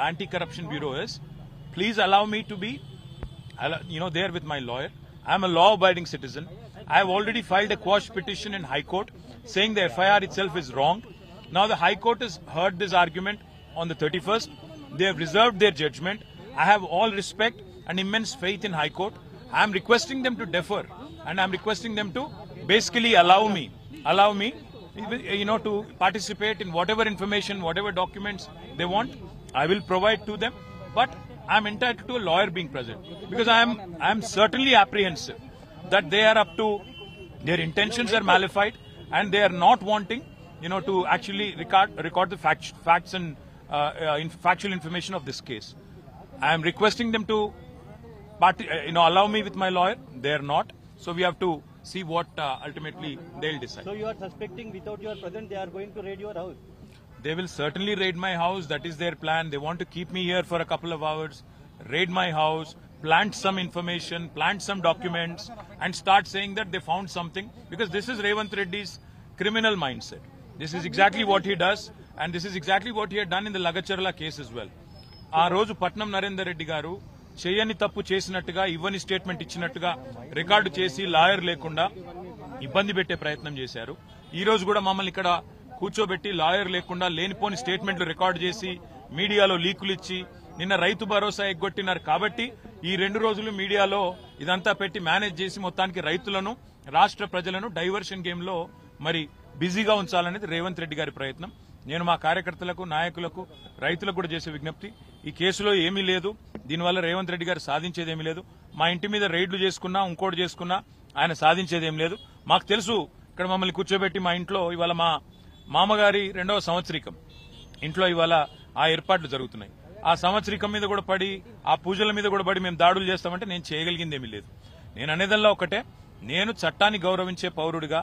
Anti-Corruption Bureau is, please allow me to be, there with my lawyer. I am a law-abiding citizen. I have already filed a quash petition in High Court saying the FIR itself is wrong. Now the High Court has heard this argument on the 31st. They have reserved their judgment. I have all respect and immense faith in High Court. I am requesting them to defer, and I am requesting them to basically allow me, to participate in whatever information, whatever documents they want. I will provide to them, but I am entitled to a lawyer being present, because I am certainly apprehensive that they are up to, their intentions are malified, and they are not wanting, to actually record the facts and factual information of this case. I am requesting them to allow me with my lawyer. They are not, so we have to see what ultimately they'll decide. So you are suspecting without your presence they are going to raid your house? They will certainly raid my house. That is their plan. They want to keep me here for a couple of hours, raid my house, plant some information, plant some documents, and start saying that they found something. Because this is Revanth Reddy's criminal mindset. This is exactly what he does, and this is exactly what he had done in the Lagacharla case as well. ఆ రోజు పట్నం నరేందర్ రెడ్డి గారు చేయని తప్పు చేసినట్టుగా, ఇవ్వని statement ఇచ్చినట్టుగా record చేసి lawyer లేకుండా ఇబ్బంది పెట్టే ప్రయత్నం చేశారు. ఈ రోజు కూడా మమ్మల్ని ఇక్కడ కూర్చోబెట్టి లాయర్ లేకుండా లేనిపోని స్టేట్మెంట్లు రికార్డు చేసి మీడియాలో లీకులు ఇచ్చి నిన్న రైతు భరోసా ఎగ్గొట్టినారు. కాబట్టి ఈ 2 రోజులు మీడియాలో ఇదంతా పెట్టి మేనేజ్ చేసి మొత్తానికి రైతులను, రాష్ట్ర ప్రజలను డైవర్షన్ గేమ్ లో మరి బిజీగా ఉంచాలనేది రేవంత్ రెడ్డి గారి ప్రయత్నం. నేను మా కార్యకర్తలకు, నాయకులకు, రైతులకు కూడా చేసే విజ్ఞప్తి, ఈ కేసులో ఏమీ లేదు. దీనివల్ల రేవంత్ రెడ్డి గారు సాధించేదేమీ లేదు. మా ఇంటి మీద రైడ్లు చేసుకున్నా, ఇంకోటి చేసుకున్నా ఆయన సాధించేదేం లేదు. మాకు తెలుసు, ఇక్కడ మమ్మల్ని కూర్చోబెట్టి మా ఇంట్లో ఇవాళ మా మామగారి 2వ సంవత్సరికం ఇంట్లో ఇవాళ ఆ ఏర్పాట్లు జరుగుతున్నాయి. ఆ సంవత్సరికం మీద కూడా పడి, ఆ పూజల మీద కూడా పడి మేము దాడులు చేస్తామంటే నేను చేయగలిగిందేమీ లేదు. నేను అనేదల్లా ఒకటే, నేను చట్టాన్ని గౌరవించే పౌరుడిగా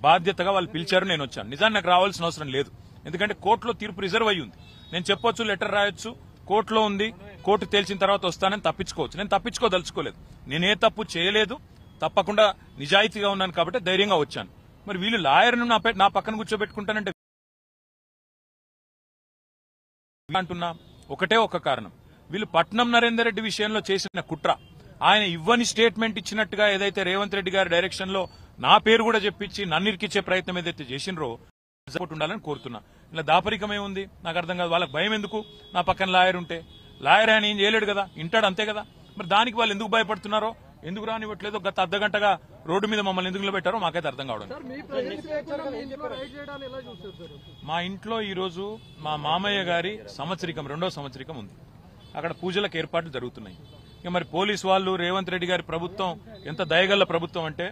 బాధ్యతగా వాళ్ళు పిలిచారు, నేను వచ్చాను. నిజాన్ని నాకు రావాల్సిన అవసరం లేదు, ఎందుకంటే కోర్టులో తీర్పు రిజర్వ్ అయ్యి ఉంది. నేను చెప్పొచ్చు, లెటర్ రాయొచ్చు, కోర్టులో ఉంది, కోర్టు తేల్చిన తర్వాత వస్తానని తప్పించుకోవచ్చు. నేను తప్పించుకోదలుచుకోలేదు. నేనే తప్పు చేయలేదు, తప్పకుండా నిజాయితీగా ఉన్నాను కాబట్టి ధైర్యంగా వచ్చాను. మరి వీళ్ళు లాయర్ను నా పక్కన కూర్చోబెట్టుకుంటానంటే అంటున్నా ఒకటే ఒక కారణం, వీళ్ళు పట్నం నరేందర్ రెడ్డి విషయంలో చేసిన కుట్ర, ఆయన ఇవ్వని స్టేట్మెంట్ ఇచ్చినట్టుగా ఏదైతే రేవంత్ రెడ్డి గారి డైరెక్షన్ లో నా పేరు కూడా చెప్పించి నన్ను ఇరికిచ్చే ప్రయత్నం ఏదైతే చేసినరో సపోర్ట్ ఉండాలని కోరుతున్నా. ఇలా దాపరికమే ఉంది, నాకు అర్థం కాదు. వాళ్ళకి భయం ఎందుకు? నా పక్కన లాయర్ ఉంటే, లాయర్ ఆయన ఏం చేయలేడు కదా, ఇంటాడు అంతే కదా. మరి దానికి వాళ్ళు ఎందుకు భయపడుతున్నారో, ఎందుకు రానివ్వట్లేదో, గత అర్ధగంటగా రోడ్డు మీద మమ్మల్ని ఎందుకు నిలబెట్టారో మాకైతే అర్థం కావడం. మా ఇంట్లో ఈ రోజు మా మామయ్య గారి సంవత్సరికం, 2వ సంవత్సరికం ఉంది. అక్కడ పూజలకు ఏర్పాట్లు జరుగుతున్నాయి. ఇక మరి పోలీసు వాళ్ళు, రేవంత్ రెడ్డి గారి ప్రభుత్వం ఎంత దయగల్ల ప్రభుత్వం అంటే,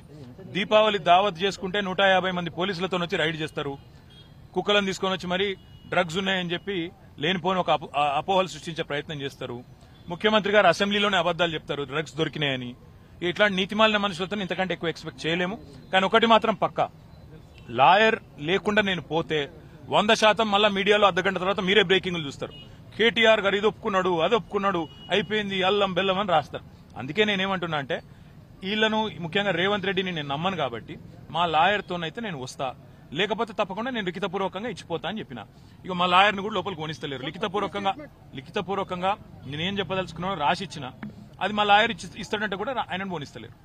దీపావళి దావత్ చేసుకుంటే 150 మంది పోలీసులతో వచ్చి రైడ్ చేస్తారు. కుక్కలను తీసుకొని వచ్చి మరి డ్రగ్స్ ఉన్నాయని చెప్పి లేనిపోని ఒక అపోహలు సృష్టించే ప్రయత్నం చేస్తారు. ముఖ్యమంత్రి గారు అసెంబ్లీలోనే అబద్దాలు చెప్తారు, డ్రగ్స్ దొరికినాయని. ఇట్లాంటి నీతిమాలిన మనుషులతో ఇంతకంటే ఎక్కువ ఎక్స్పెక్ట్ చేయలేము. కానీ ఒకటి మాత్రం పక్కా, లాయర్ లేకుండా నేను పోతే 100% మళ్ళా మీడియాలో అర్ధగంట తర్వాత మీరే బ్రేకింగ్లు చూస్తారు. కేటీఆర్ గారు ఇది ఒప్పుకున్నాడు, అది ఒప్పుకున్నాడు, అయిపోయింది, అల్లం బెల్లం అని రాస్తారు. అందుకే నేనేమంటున్నా అంటే, వీళ్లను ముఖ్యంగా రేవంత్ రెడ్డిని నేను నమ్మను కాబట్టి మా లాయర్తోనైతే నేను వస్తా, లేకపోతే తప్పకుండా నేను లిఖితపూర్వకంగా ఇచ్చిపోతా అని చెప్పిన. ఇక మా లాయర్ని కూడా లోపలికి కొనిస్తలేరు. లిఖితపూర్వకంగా నేనేం చెప్పదలుచుకున్నానో రాసి ఇచ్చిన, అది మా లాయర్ ఇస్తాడంటే కూడా ఆయనను పోనిస్తలేరు.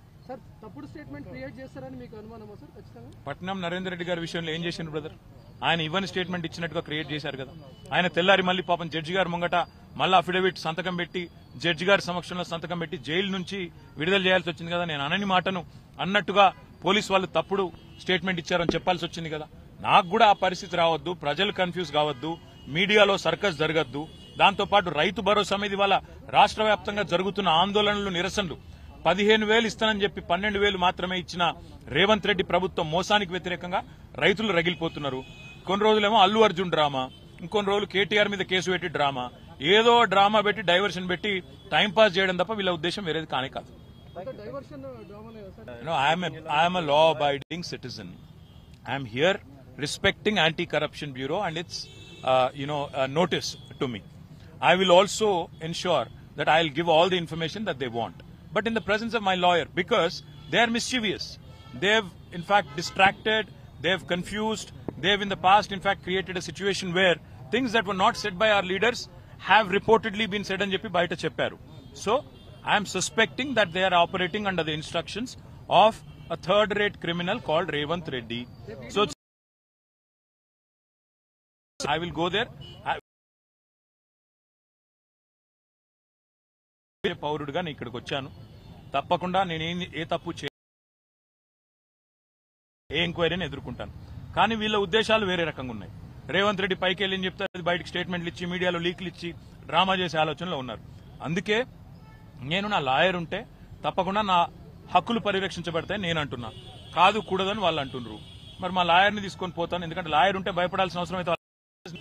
పట్నం నరేందర్ రెడ్డి గారి విషయంలో ఏం చేసిండ్రు బ్రదర్? ఆయన ఇవ్వని స్టేట్మెంట్ ఇచ్చినట్టుగా క్రియేట్ చేశారు కదా. ఆయన తెల్లారి మళ్ళీ పాపం జడ్జి గారి ముంగట మళ్ళీ అఫిడవిట్ సంతకం పెట్టి, జడ్జి గారి సమక్షంలో సంతకం పెట్టి జైలు నుంచి విడుదల చేయాల్సి వచ్చింది కదా. నేను అనని మాటను అన్నట్టుగా పోలీసు వాళ్ళు తప్పుడు స్టేట్మెంట్ ఇచ్చారని చెప్పాల్సి వచ్చింది కదా. నాకు కూడా ఆ పరిస్థితి రావద్దు, ప్రజలు కన్ఫ్యూజ్ కావద్దు, మీడియాలో సర్కస్ జరగద్దు. దాంతోపాటు రైతు భరోసా మీద ఇవాళ రాష్ట్ర వ్యాప్తంగా జరుగుతున్న ఆందోళనలు, నిరసనలు, 15,000 ఇస్తానని చెప్పి 12,000 మాత్రమే ఇచ్చిన రేవంత్ రెడ్డి ప్రభుత్వం మోసానికి వ్యతిరేకంగా రైతులు రగిలిపోతున్నారు. కొన్ని రోజులేమో అల్లు అర్జున్ డ్రామా, ఇంకొన్ని రోజులు కేటీఆర్ మీద కేసు పెట్టి డ్రామా, ఏదో డ్రామా పెట్టి డైవర్షన్ పెట్టి టైంపాస్ చేయడం తప్ప వీళ్ళ ఉద్దేశం వేరేది కానే కాదు. I am a law-abiding citizen. I am here respecting Anti-Corruption Bureau and its notice to me. I will also ensure that I will give all the information that they want, but in the presence of my lawyer, because they are mischievous. They have in fact distracted, they have confused, they have in the past in fact created a situation where things that were not said by our leaders have reportedly been said అని చెప్పి బయట చెప్పారు. So I am suspecting that they are operating under the instructions of a third-rate criminal called Revanth Reddy. So I will go there. పౌరుడిగా నేను ఇక్కడికి వచ్చాను. తప్పకుండా నేను ఏ తప్పు ఏ ఎంక్వైరీని ఎదుర్కొంటాను. కానీ వీళ్ళ ఉద్దేశాలు వేరే రకంగా ఉన్నాయి. రేవంత్ రెడ్డి పైకి వెళ్ళి చెప్తే అది బయటకు స్టేట్మెంట్లు ఇచ్చి మీడియాలో లీక్లు ఇచ్చి డ్రామా చేసే ఆలోచనలో ఉన్నారు. అందుకే నేను నా లాయర్ ఉంటే తప్పకుండా నా హక్కులు పరిరక్షించబడతాయి నేను అంటున్నా. కాదు కూడదని వాళ్ళు అంటున్నారు. మరి మా లాయర్ని తీసుకొని పోతాను. ఎందుకంటే లాయర్ ఉంటే భయపడాల్సిన అవసరం అయితే.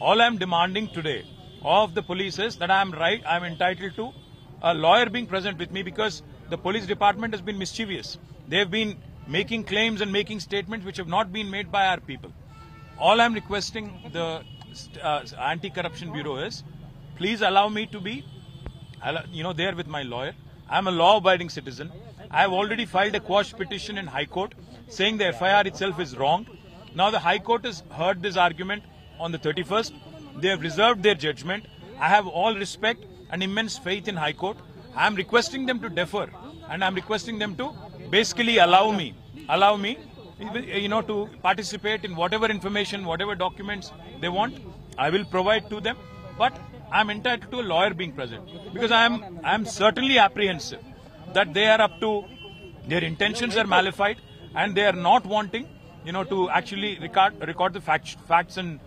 All I'm demanding today of the police is that I'm entitled to a lawyer being present with me because the police department has been mischievous. They have been making claims and making statements which have not been made by our people. All I'm requesting the Anti-Corruption Bureau is, please allow me to be, there with my lawyer. I'm a law-abiding citizen. I have already filed a quash petition in High Court saying the FIR itself is wrong. Now the High Court has heard this argument on the 31st. They have reserved their judgment. I have all respect and immense faith in High Court. I am requesting them to defer and I am requesting them to basically allow me, to participate in whatever information, whatever documents they want. I will provide to them, but I am entitled to a lawyer being present because I am certainly apprehensive that they are up to, their intentions are malified and they are not wanting, to actually record the facts and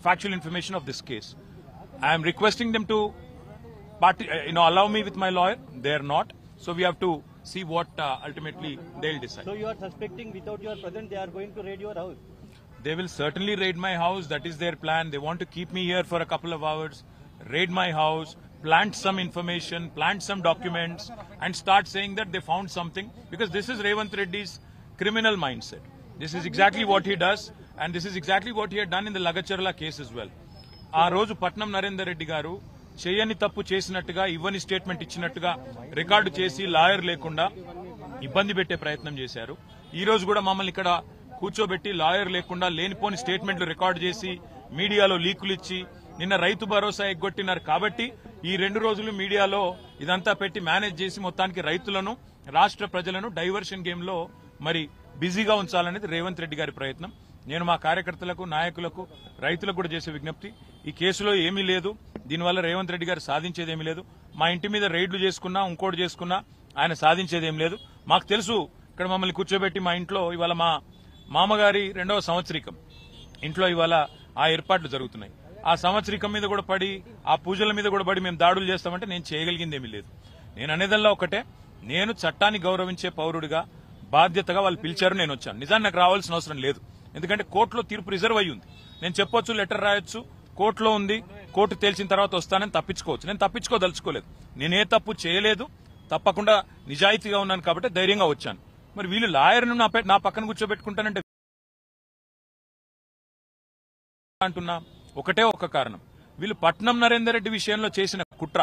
factual information of this case. I am requesting them to allow me with my lawyer. They are not. So we have to see what ultimately they'll decide. So you are suspecting without your presence they are going to raid your house? They will certainly raid my house. That is their plan. They want to keep me here for a couple of hours, raid my house, plant some information, plant some documents, and start saying that they found something. Because this is Revanth Reddy's criminal mindset. This is exactly what he does, and this is exactly what he had done in the Lagacharla case as well. ఆ రోజు పట్నం నరేందర్ రెడ్డి గారు చేయని తప్పు చేసినట్టుగా, ఇవ్వని statement ఇచ్చినట్టుగా record చేసి lawyer లేకుండా ఇబ్బంది పెట్టే ప్రయత్నం చేశారు. ఈ రోజు కూడా మమ్మల్ని ఇక్కడ కూర్చోబెట్టి లాయర్ లేకుండా లేనిపోని స్టేట్మెంట్లు రికార్డు చేసి మీడియాలో లీకులు ఇచ్చి నిన్న రైతు భరోసా ఎగ్గొట్టినారు. కాబట్టి ఈ 2 రోజులు మీడియాలో ఇదంతా పెట్టి మేనేజ్ చేసి మొత్తానికి రైతులను, రాష్ట్ర ప్రజలను డైవర్షన్ గేమ్ లో మరి బిజీగా ఉంచాలనేది రేవంత్ రెడ్డి గారి ప్రయత్నం. నేను మా కార్యకర్తలకు, నాయకులకు, రైతులకు కూడా చేసే విజ్ఞప్తి, ఈ కేసులో ఏమీ లేదు. దీనివల్ల రేవంత్ రెడ్డి గారు సాధించేది ఏమీ లేదు. మా ఇంటి మీద రైడ్లు చేసుకున్నా, ఇంకోటి చేసుకున్నా ఆయన సాధించేది ఏం లేదు. మాకు తెలుసు. ఇక్కడ మమ్మల్ని కూర్చోబెట్టి మా ఇంట్లో ఇవాళ మా మామగారి 2వ సంవత్సరికం ఇంట్లో ఇవాళ ఆ ఏర్పాట్లు జరుగుతున్నాయి. ఆ సంవత్సరికం మీద కూడా పడి, ఆ పూజల మీద కూడా పడి మేము దాడులు చేస్తామంటే నేను చేయగలిగింది ఏమీ లేదు. నేను అనేదల్లా ఒకటే, నేను చట్టాన్ని గౌరవించే పౌరుడిగా బాధ్యతగా వాళ్ళు పిలిచారు, నేను వచ్చాను. నిజాన్ని నాకు రావాల్సిన అవసరం లేదు. ఎందుకంటే కోర్టులో తీర్పు రిజర్వ్ అయ్యి ఉంది. నేను చెప్పొచ్చు, లెటర్ రాయొచ్చు, కోర్టులో ఉంది, కోర్టు తేల్చిన తర్వాత వస్తానని తప్పించుకోవచ్చు. నేను తప్పించుకోదలుచుకోలేదు. నేనే తప్పు చేయలేదు. తప్పకుండా నిజాయితీగా ఉన్నాను కాబట్టి ధైర్యంగా వచ్చాను. మరి వీళ్ళు లాయర్ను నా పక్కన కూర్చోబెట్టుకుంటానంటే అంటున్నా ఒకటే ఒక కారణం, వీళ్ళు పట్నం నరేందర్ రెడ్డి విషయంలో చేసిన కుట్ర.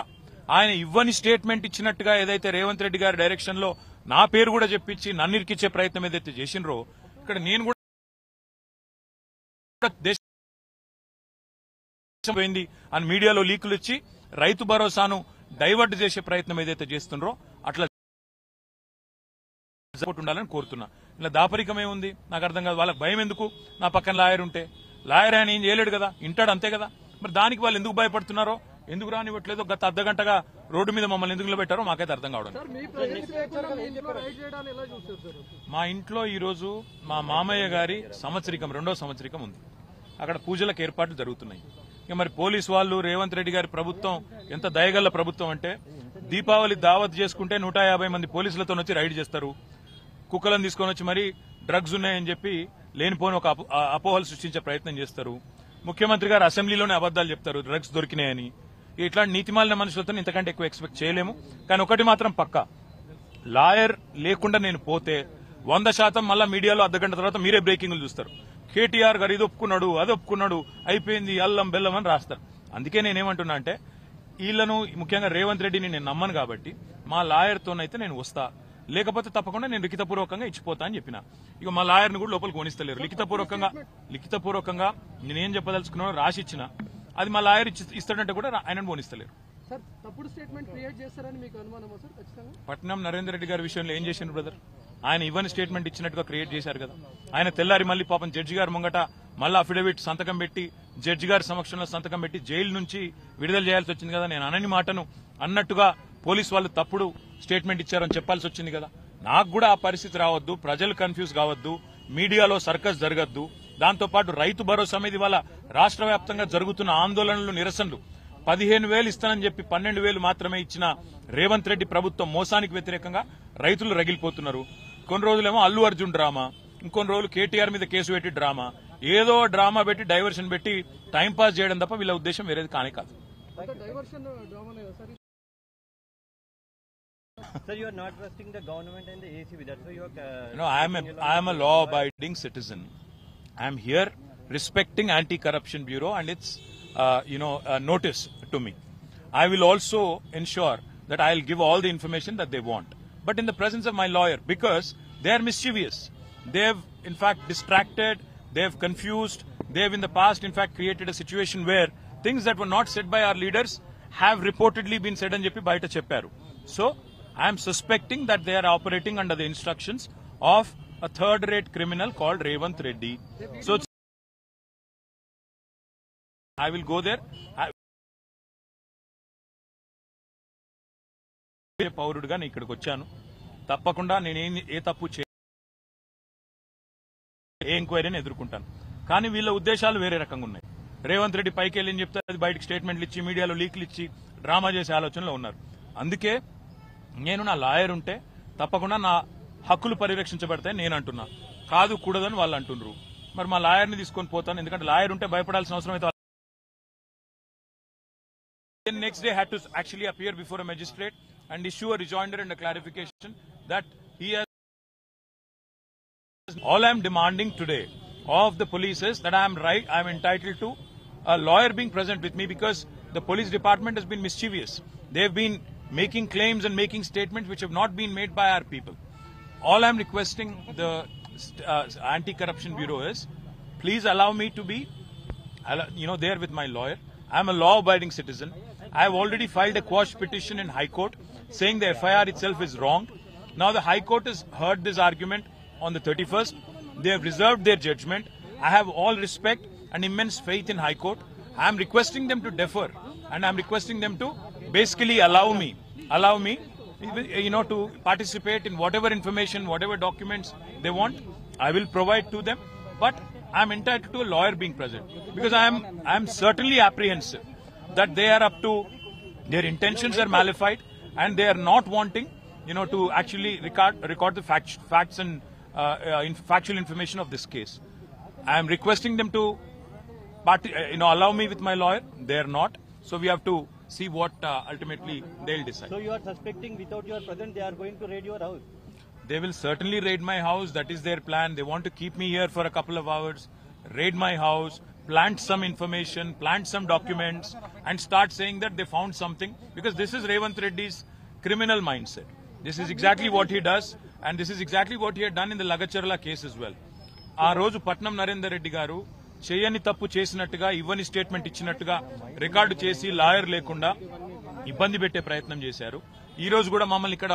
ఆయన ఇవ్వని స్టేట్మెంట్ ఇచ్చినట్టుగా ఏదైతే రేవంత్ రెడ్డి గారి డైరెక్షన్ లో నా పేరు కూడా చెప్పించి నన్ను ఇరికిచ్చే ప్రయత్నం ఏదైతే చేసినరో, ఇక్కడ నేను కూడా దేశం పోయింది అని మీడియాలో లీకులు ఇచ్చి రైతు భరోసాను డైవర్ట్ చేసే ప్రయత్నం ఏదైతే చేస్తున్నారో అట్లా ఉండాలని కోరుతున్నా. ఇలా దాపరికమే ఉంది నాకు అర్థం కాదు. వాళ్ళకి భయం ఎందుకు? నా పక్కన లాయర్ ఉంటే. లాయర్ ఆయన ఏం చేయలేడు కదా, ఇంటాడు అంతే కదా. మరి దానికి వాళ్ళు ఎందుకు భయపడుతున్నారో, ఎందుకు రానివ్వట్లేదో, గత అర్ధగంటగా రోడ్డు మీద మమ్మల్ని ఎందుకు నిలబెట్టారో మాకైతే అర్థం కావడం. మా ఇంట్లో ఈ రోజు మా మామయ్య గారి సంవత్సరికం, 2వ సంవత్సరికం ఉంది. అక్కడ పూజలకు ఏర్పాట్లు జరుగుతున్నాయి. ఇక మరి పోలీసు వాళ్ళు, రేవంత్ రెడ్డి గారి ప్రభుత్వం ఎంత దయగల్ల ప్రభుత్వం అంటే, దీపావళి దావత్ చేసుకుంటే 150 మంది పోలీసులతో వచ్చి రైడ్ చేస్తారు. కుక్కలను తీసుకొని వచ్చి మరి డ్రగ్స్ ఉన్నాయని చెప్పి లేనిపోని ఒక అపోహలు సృష్టించే ప్రయత్నం చేస్తారు. ముఖ్యమంత్రి గారు అసెంబ్లీలోనే అబద్దాలు చెప్తారు డ్రగ్స్ దొరికినాయని. ఇట్లాంటి నీతిమాలిన మనుషులతో ఇంతకంటే ఎక్కువ ఎక్స్పెక్ట్ చేయలేము. కానీ ఒకటి మాత్రం పక్కా, లాయర్ లేకుండా నేను పోతే 100% మళ్ళా మీడియాలో అర్ధగంట తర్వాత మీరే బ్రేకింగ్లు చూస్తారు. కేటీఆర్ గారు ఇది ఒప్పుకున్నాడు, అది ఒప్పుకున్నాడు, అయిపోయింది, అల్లం బెల్లం అని రాస్తారు. అందుకే నేనేమంటున్నా అంటే, వీళ్లను ముఖ్యంగా రేవంత్ రెడ్డిని నేను నమ్మను కాబట్టి మా లాయర్తోనైతే నేను వస్తా. లేకపోతే తప్పకుండా నేను లిఖితపూర్వకంగా ఇచ్చిపోతా అని చెప్పిన. ఇక మా లాయర్ని కూడా లోపలికి కొనిస్తలేరు. లిఖితపూర్వకంగా నేనేం చెప్పదలుచుకున్నానో రాసిచ్చిన. అది మా లాయర్ ఇస్తాడంటే కూడా ఆయన పోనిస్తలేరు. సార్ తప్పుడు స్టేట్మెంట్ క్రియేట్ చేస్తారని మీకు అనుమానమా సార్? ఖచ్చితంగా పట్నం నరేందర్ రెడ్డి గారి విషయంలో ఏం చేసిండ్రు బ్రదర్? ఆయన ఇవ్వని స్టేట్మెంట్ ఇచ్చినట్టుగా క్రియేట్ చేశారు కదా. ఆయన తెల్లారి మళ్ళీ పాపం జడ్జి గారు ముంగట మళ్ళీ అఫిడవిట్ సంతకం పెట్టి జడ్జి గారి సమక్షంలో సంతకం పెట్టి జైలు నుంచి విడుదల చేయాల్సి వచ్చింది కదా. నేను అనని మాటను అన్నట్టుగా పోలీసు వాళ్ళు తప్పుడు స్టేట్మెంట్ ఇచ్చారని చెప్పాల్సి వచ్చింది కదా. నాకు కూడా ఆ పరిస్థితి రావద్దు, ప్రజలు కన్ఫ్యూజ్ కావద్దు, మీడియాలో సర్కస్ జరగద్దు. దాంతోపాటు రైతు భరోసా మీద ఇవాళ రాష్ట్ర వ్యాప్తంగా జరుగుతున్న ఆందోళనలు, నిరసనలు 15,000 ఇస్తానని చెప్పి 12,000 మాత్రమే ఇచ్చిన రేవంత్ రెడ్డి ప్రభుత్వం మోసానికి వ్యతిరేకంగా రైతులు రగిలిపోతున్నారు. కొన్ని రోజులేమో అల్లు అర్జున్ డ్రామా, ఇంకొన్ని రోజులు కేటీఆర్ మీద కేసు పెట్టి డ్రామా, ఏదో డ్రామా పెట్టి డైవర్షన్ పెట్టి టైంపాస్ చేయడం తప్ప వీళ్ళ ఉద్దేశం వేరేది కానే కాదు. Sir, you are not trusting the government and the ACB. That's why you are. No, I am a law-abiding citizen. I am here respecting Anti-Corruption Bureau and its notice to me. I will also ensure that I will give all the information that they want, but in the presence of my lawyer, because they are mischievous. They have in fact distracted, they have confused, they have in the past in fact created a situation where things that were not said by our leaders have reportedly been said and చెప్పి బయట చెప్పారు. So I am suspecting that they are operating under the instructions of a third-rate criminal called Revanth Reddy. So I will go there. పౌరుడిగా నేను ఇక్కడికి వచ్చాను. తప్పకుండా నేను ఏ తప్పు ఏ ఎంక్వైరీని ఎదుర్కొంటాను. కానీ వీళ్ళ ఉద్దేశాలు వేరే రకంగా ఉన్నాయి. రేవంత్ రెడ్డి పైకి వెళ్ళి చెప్తే అది బయటకు స్టేట్మెంట్లు ఇచ్చి మీడియాలో లీక్లు ఇచ్చి డ్రామా చేసే ఆలోచనలో ఉన్నారు. అందుకే నేను నా లాయర్ ఉంటే తప్పకుండా నా హక్కులు పరిరక్షించబడతాయి నేను అంటున్నా. కాదు కూడదని వాళ్ళు అంటున్నారు. మరి మా లాయర్ని తీసుకొని పోతాను, ఎందుకంటే లాయర్ ఉంటే భయపడాల్సిన అవసరం అయితే. Next day had to actually appear before a magistrate and issue a rejoinder and a clarification that he has. All I am demanding today of the police is that I am entitled to a lawyer being present with me, because the police department has been mischievous. They have been making claims and making statements which have not been made by our people. All I am requesting the Anti-Corruption Bureau is, please allow me to be, there with my lawyer. I am a law-abiding citizen. I have already filed a quash petition in High Court saying the FIR itself is wrong. Now the High Court has heard this argument on the 31st. They have reserved their judgment. I have all respect and immense faith in High Court. I am requesting them to defer, and I am requesting them to basically allow me, to participate in whatever information, whatever documents they want. I will provide to them, but I am entitled to a lawyer being present, because I am certainly apprehensive that they are up to, their intentions are malified and they are not wanting, to actually record the facts and factual information of this case. I am requesting them to allow me with my lawyer. They are not. So we have to see what ultimately they'll decide. So you are suspecting without your presence they are going to raid your house? They will certainly raid my house. That is their plan. They want to keep me here for a couple of hours, raid my house, plant some information, plant some documents, and start saying that they found something, because this is Revanth Reddy's criminal mindset. This is exactly what he does, and this is exactly what he had done in the Lagacharla case as well. ఆ రోజు పట్నం నరేందర్ రెడ్డి గారు చేయని తప్పు చేసినట్టుగా, ఇవ్వని statement ఇచ్చినట్టుగా record చేసి lawyer లేకుండా ఇబ్బంది పెట్టే ప్రయత్నం చేశారు. ఈ రోజు కూడా మమ్మల్ని ఇక్కడ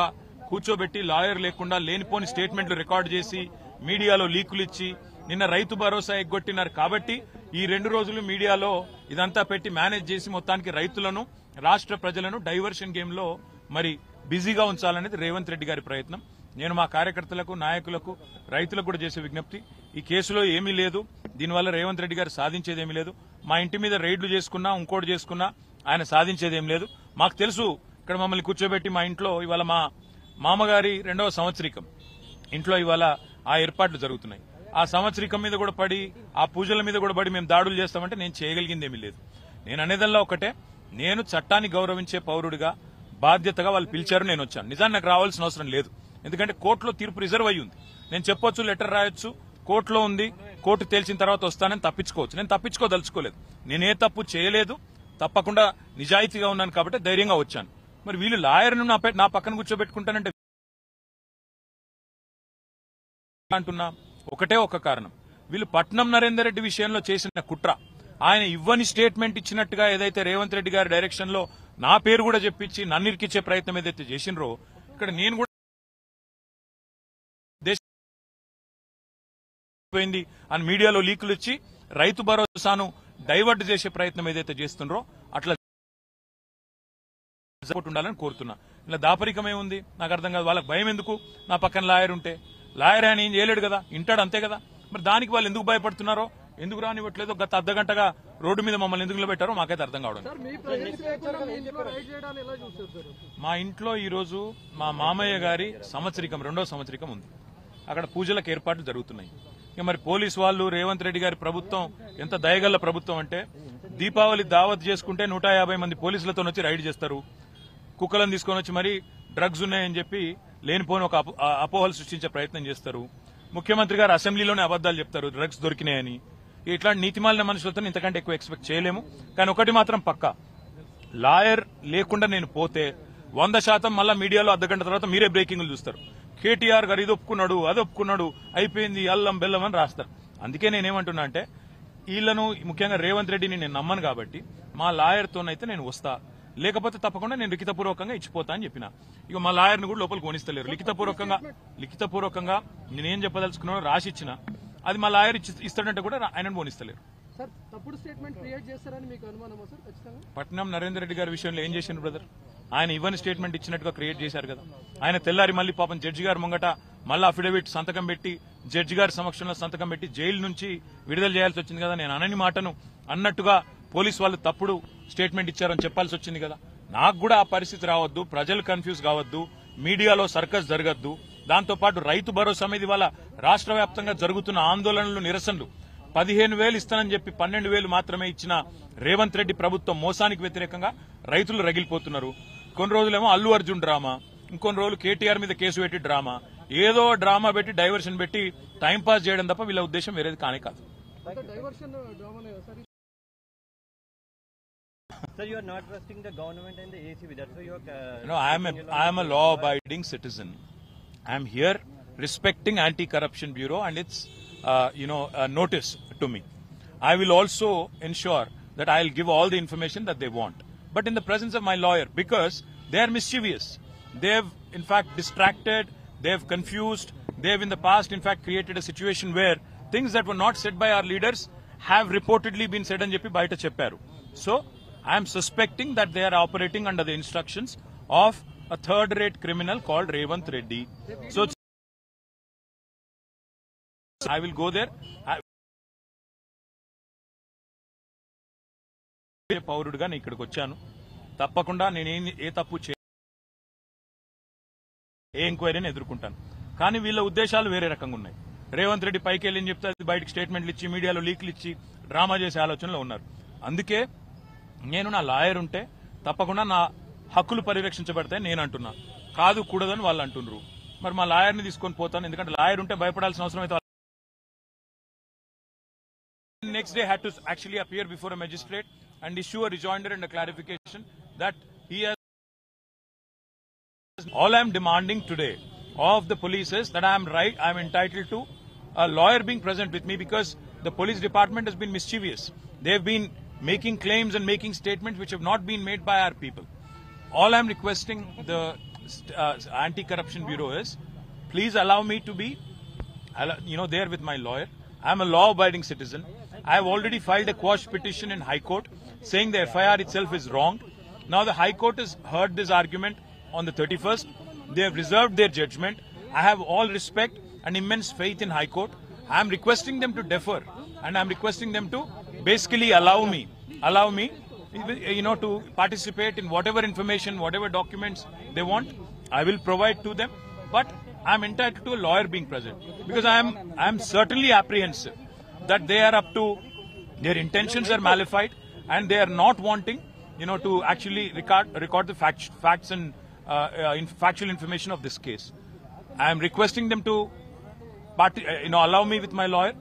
కూర్చోబెట్టి లాయర్ లేకుండా లేనిపోని స్టేట్మెంట్లు రికార్డు చేసి మీడియాలో లీకులు ఇచ్చి నిన్న రైతు భరోసా ఎగ్గొట్టినారు. కాబట్టి ఈ 2 రోజులు మీడియాలో ఇదంతా పెట్టి మేనేజ్ చేసి మొత్తానికి రైతులను, రాష్ట్ర ప్రజలను డైవర్షన్ గేమ్ లో మరి బిజీగా ఉంచాలనేది రేవంత్ రెడ్డి గారి ప్రయత్నం. నేను మా కార్యకర్తలకు, నాయకులకు, రైతులకు కూడా చేసే విజ్ఞప్తి, ఈ కేసులో ఏమీ లేదు, దీనివల్ల రేవంత్ రెడ్డి గారు సాధించేది ఏమీ లేదు. మా ఇంటి మీద రైడ్లు చేసుకున్నా, ఇంకోటి చేసుకున్నా ఆయన సాధించేది ఏం లేదు. మాకు తెలుసు, ఇక్కడ మమ్మల్ని కూర్చోబెట్టి మా ఇంట్లో ఇవాళ మా మామగారి 2వ సంవత్సరికం ఇంట్లో ఇవాళ ఆ ఏర్పాట్లు జరుగుతున్నాయి. ఆ సంవత్సరికం మీద కూడా పడి, ఆ పూజల మీద కూడా పడి మేము దాడులు చేస్తామంటే నేను చేయగలిగింది ఏమీ లేదు. నేను అనేదల్లా ఒకటే, నేను చట్టాన్ని గౌరవించే పౌరుడిగా బాధ్యతగా వాళ్ళు పిలిచారు, నేను వచ్చాను. నిజాన్ని నాకు రావాల్సిన అవసరం లేదు, ఎందుకంటే కోర్టులో తీర్పు రిజర్వ్ అయ్యి ఉంది. నేను చెప్పొచ్చు, లెటర్ రాయొచ్చు, కోర్టులో ఉంది, కోర్టు తేల్చిన తర్వాత వస్తానని తప్పించుకోవచ్చు. నేను తప్పించుకోదలుచుకోలేదు. నేనే తప్పు చేయలేదు, తప్పకుండా నిజాయితీగా ఉన్నాను కాబట్టి ధైర్యంగా వచ్చాను. మరి వీళ్ళు లాయర్ను నా పక్కన కూర్చోబెట్టుకుంటానంటే అంటున్నా ఒకటే ఒక కారణం, వీళ్ళు పట్నం నరేందర్ రెడ్డి విషయంలో చేసిన కుట్ర, ఆయన ఇవ్వని స్టేట్మెంట్ ఇచ్చినట్టుగా ఏదైతే రేవంత్ రెడ్డి గారి డైరెక్షన్ లో నా పేరు కూడా చెప్పించి నన్ను ఇరికిచ్చే ప్రయత్నం ఏదైతే చేసినరో ఇక్కడ నేను కూడా పోయింది అని మీడియాలో లీకులు ఇచ్చి రైతు భరోసాను డైవర్ట్ చేసే ప్రయత్నం ఏదైతే చేస్తున్నారో అట్లా ఉండాలని కోరుతున్నా. ఇలా దాపరికమే ఉంది నాకు అర్థం కాదు. వాళ్ళకి భయం ఎందుకు? నా పక్కన లాయర్ ఉంటే, లాయర్ ఆయన ఏం చేయలేడు కదా, ఇంటాడు అంతే కదా. మరి దానికి వాళ్ళు ఎందుకు భయపడుతున్నారో, ఎందుకు రానివ్వట్లేదో, గత అర్ధగంటగా రోడ్డు మీద మమ్మల్ని ఎందుకు నిలబెట్టారో మాకైతే అర్థం కావడం. మా ఇంట్లో ఈ రోజు మా మామయ్య గారి సంవత్సరికం, 2వ సంవత్సరికం ఉంది. అక్కడ పూజలకు ఏర్పాట్లు జరుగుతున్నాయి. ఇక మరి పోలీసు వాళ్ళు, రేవంత్ రెడ్డి గారి ప్రభుత్వం ఎంత దయగల్ల ప్రభుత్వం అంటే, దీపావళి దావత్ చేసుకుంటే 150 మంది పోలీసులతో వచ్చి రైడ్ చేస్తారు. కుక్కలను తీసుకొని వచ్చి మరి డ్రగ్స్ ఉన్నాయని చెప్పి లేనిపోని ఒక అపోహలు సృష్టించే ప్రయత్నం చేస్తారు. ముఖ్యమంత్రి గారు అసెంబ్లీలోనే అబద్దాలు చెప్తారు డ్రగ్స్ దొరికినాయని. ఇట్లాంటి నీతిమాలిన మనుషులతో ఇంతకంటే ఎక్కువ ఎక్స్పెక్ట్ చేయలేము. కానీ ఒకటి మాత్రం పక్కా, లాయర్ లేకుండా నేను పోతే 100% మళ్ళా మీడియాలో అర్ధగంట తర్వాత మీరే బ్రేకింగ్లు చూస్తారు. కేటీఆర్ గారు ఇది ఒప్పుకున్నాడు, అది ఒప్పుకున్నాడు, అయిపోయింది, అల్లం బెల్లం అని రాస్తారు. అందుకే నేనేమంటున్నా అంటే, వీళ్లను ముఖ్యంగా రేవంత్ రెడ్డిని నేను నమ్మను కాబట్టి మా లాయర్తోనైతే నేను వస్తా, లేకపోతే తప్పకుండా నేను లిఖితపూర్వకంగా ఇచ్చిపోతా అని చెప్పిన. ఇక మా లాయర్ని కూడా లోపలికి కొనిస్తలేరు. లిఖితపూర్వకంగా నేనేం చెప్పదలుచుకున్నానో రాసి ఇచ్చిన, అది మా లాయర్ ఇస్తాడంటే కూడా ఆయనను పోనిస్తలేరు. సార్, తప్పుడు స్టేట్మెంట్ క్రియేట్ చేస్తారని మీకు అనుమానమా సార్? ఖచ్చితంగా పట్నం నరేందర్ రెడ్డి గారి విషయంలో ఏం చేసిండ్రు బ్రదర్? ఆయన ఇవ్వని స్టేట్మెంట్ ఇచ్చినట్టుగా క్రియేట్ చేశారు కదా. ఆయన తెల్లారి మళ్ళీ పాపం జడ్జి గారి ముంగట మళ్ళీ అఫిడవిట్ సంతకం పెట్టి, జడ్జి గారి సమక్షంలో సంతకం పెట్టి జైలు నుంచి విడుదల చేయాల్సి వచ్చింది కదా. నేను అనని మాటను అన్నట్టుగా పోలీసు వాళ్ళు తప్పుడు స్టేట్మెంట్ ఇచ్చారని చెప్పాల్సి వచ్చింది కదా. నాకు కూడా ఆ పరిస్థితి రావద్దు, ప్రజలు కన్ఫ్యూజ్ కావద్దు, మీడియాలో సర్కస్ జరగద్దు. దాంతోపాటు రైతు భరోసా మీద ఇవాళ రాష్ట్ర వ్యాప్తంగా జరుగుతున్న ఆందోళనలు, నిరసనలు 15,000 ఇస్తానని చెప్పి 12,000 మాత్రమే ఇచ్చిన రేవంత్ రెడ్డి ప్రభుత్వం మోసానికి వ్యతిరేకంగా రైతులు రగిలిపోతున్నారు. కొన్ని రోజులేమో అల్లు అర్జున్ డ్రామా, ఇంకొన్ని రోజులు కేటీఆర్ మీద కేసు పెట్టి డ్రామా, ఏదో డ్రామా పెట్టి డైవర్షన్ పెట్టి టైంపాస్ చేయడం తప్ప వీళ్ళ ఉద్దేశం వేరేది కానే కాదు. Sir, you are not trusting the government and the AC with that. So you are. No, I am a law-abiding citizen. I am here respecting Anti-Corruption Bureau and its notice to me. I will also ensure that I will give all the information that they want, but in the presence of my lawyer, because they are mischievous. They have in fact distracted, they have confused, they have in the past in fact created a situation where things that were not said by our leaders have reportedly been said and చెప్పి బయట చెప్పారు. So I am suspecting that they are operating under the instructions of a third-rate criminal called Revanth Reddy. So I will go there. పౌరుడిగా నేను ఇక్కడికి వచ్చాను. తప్పకుండా నేను ఏ తప్పు ఏ ఎంక్వైరీని ఎదుర్కొంటాను. కానీ వీళ్ళ ఉద్దేశాలు వేరే రకంగా ఉన్నాయి. రేవంత్ రెడ్డి పైకి వెళ్ళి చెప్తే అది బయటకు స్టేట్మెంట్లు ఇచ్చి మీడియాలో లీకులు ఇచ్చి డ్రామా చేసే ఆలోచనలో ఉన్నారు. అందుకే నేను నా లాయర్ ఉంటే తప్పకుండా నా హక్కులు పరిరక్షించబడతాయి నేను అంటున్నా. కాదు కూడదని వాళ్ళు అంటున్నారు. మరి మా లాయర్ని తీసుకొని పోతాను, ఎందుకంటే లాయర్ ఉంటే భయపడాల్సిన అవసరం అయితే. Next day had to actually appear before a magistrate and issue a rejoinder and a clarification that he has. All I am demanding today of the police is that I am entitled to a lawyer being present with me, because the police department has been mischievous. They have been making claims and making statements which have not been made by our people. All I am requesting the Anti-Corruption Bureau is, please allow me to be, there with my lawyer. I am a law-abiding citizen. I have already filed a quash petition in High Court saying the FIR itself is wrong. Now the High Court has heard this argument on the 31st. They have reserved their judgment. I have all respect and immense faith in High Court. I am requesting them to defer, and I am requesting them to basically allow me, to participate in whatever information, whatever documents they want. I will provide to them, but I am entitled to a lawyer being present, because I am certainly apprehensive that they are up to, their intentions are malified, and they are not wanting, to actually record the facts and factual information of this case. I am requesting them to allow me with my lawyer.